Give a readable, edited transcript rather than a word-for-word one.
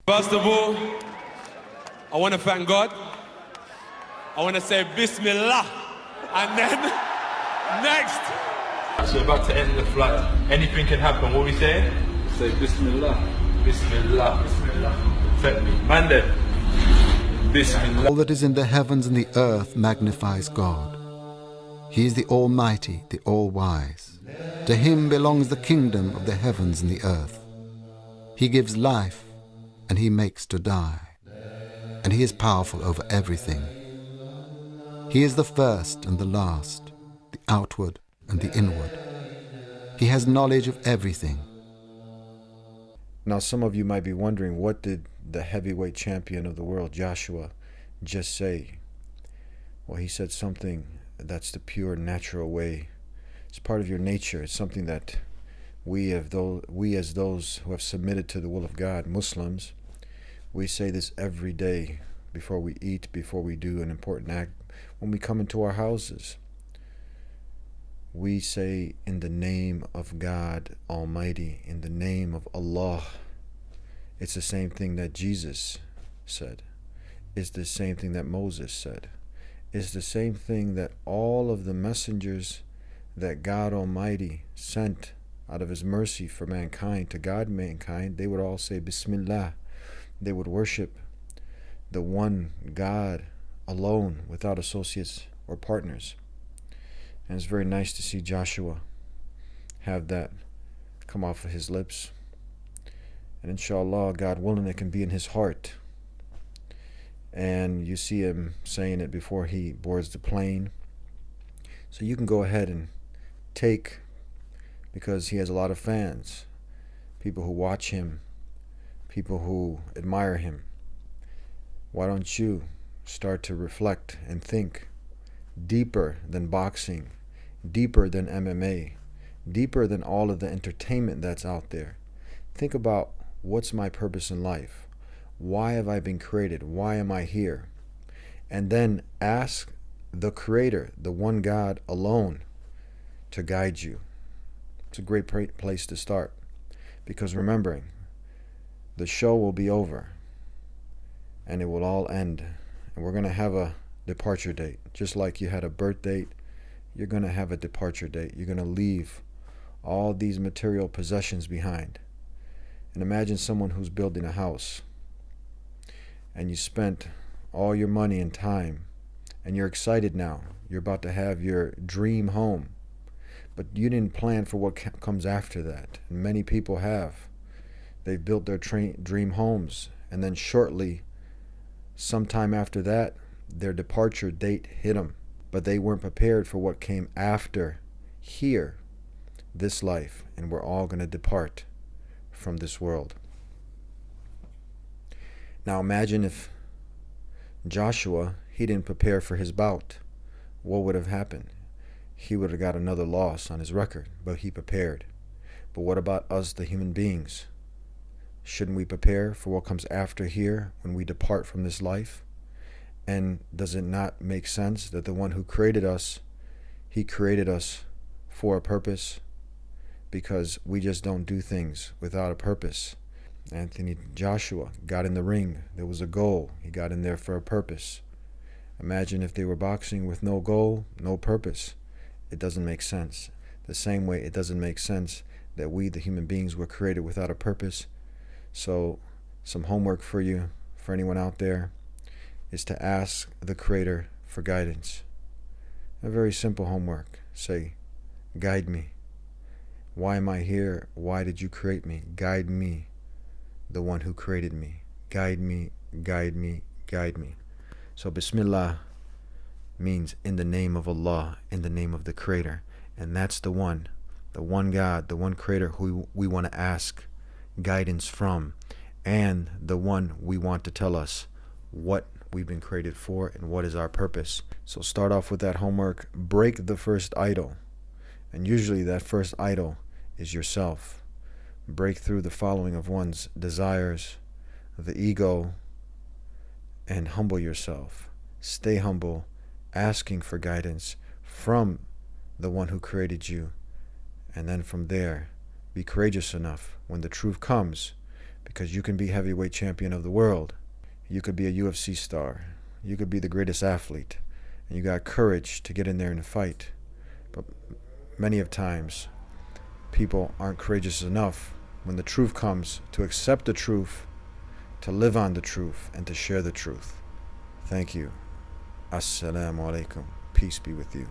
First of all, I want to thank God. I want to say Bismillah. And then, next. So we're about to end the flight. Anything can happen. What are we saying? Say Bismillah. Bismillah. Bismillah. Protect me. Man there. Bismillah. All that is in the heavens and the earth magnifies God. He is the Almighty, the All-Wise. To Him belongs the kingdom of the heavens and the earth. He gives life, and He makes to die. And He is powerful over everything. He is the first and the last, the outward and the inward. He has knowledge of everything. Now some of you might be wondering, what did the heavyweight champion of the world, Joshua, just say? Well, he said something that's the pure natural way. It's part of your nature. It's something that we as those who have submitted to the will of God, Muslims, we say this every day before we eat, before we do an important act. When we come into our houses, we say, in the name of God Almighty, in the name of Allah. It's the same thing that Jesus said. It's the same thing that Moses said. It's the same thing that all of the messengers that God Almighty sent out of His mercy for mankind, to guide mankind, they would all say Bismillah. They would worship the one God alone, without associates or partners. And it's very nice to see Joshua have that come off of his lips. And inshallah, God willing, it can be in his heart. And you see him saying it before he boards the plane. So you can go ahead and take, because he has a lot of fans, people who watch him, people who admire him. Why don't you start to reflect and think deeper than boxing, deeper than MMA, deeper than all of the entertainment that's out there? Think about, what's my purpose in life? Why have I been created? Why am I here? And then ask the Creator, the one God alone, to guide you. It's a great place to start, because remembering, the show will be over and it will all end, and we're going to have a departure date. Just like you had a birth date, you're going to have a departure date. You're going to leave all these material possessions behind. And imagine someone who's building a house, and you spent all your money and time, and you're excited now. You're about to have your dream home, but you didn't plan for what comes after that. And many people have. They've built their dream homes, and then shortly, sometime after that, their departure date hit them. But they weren't prepared for what came after here, this life, and we're all going to depart from this world. Now imagine if Joshua, he didn't prepare for his bout. What would have happened? He would have got another loss on his record, but he prepared. But what about us, the human beings? Shouldn't we prepare for what comes after here when we depart from this life? And does it not make sense that the one who created us, He created us for a purpose? Because we just don't do things without a purpose. Joshua got in the ring. There was a goal. He got in there for a purpose. Imagine if they were boxing with no goal, no purpose. It doesn't make sense. The same way it doesn't make sense that we, the human beings, were created without a purpose. So some homework for you, for anyone out there, is to ask the Creator for guidance. A very simple homework. Say, guide me. Why am I here? Why did you create me? Guide me, the one who created me. Guide me, guide me, guide me. So Bismillah means in the name of Allah, in the name of the Creator. And that's the one God, the one Creator who we want to ask guidance from, and the one we want to tell us what we've been created for and what is our purpose. So start off with that homework. Break the first idol. And usually that first idol is yourself. Break through the following of one's desires, the ego, and humble yourself. Stay humble, asking for guidance from the one who created you. And then from there, be courageous enough when the truth comes, Because you can be heavyweight champion of the world. You could be a UFC star. You could be the greatest athlete. And you got courage to get in there and fight. But many of times, people aren't courageous enough when the truth comes to accept the truth, to live on the truth, and to share the truth. Thank you. Assalamu alaikum. Peace be with you.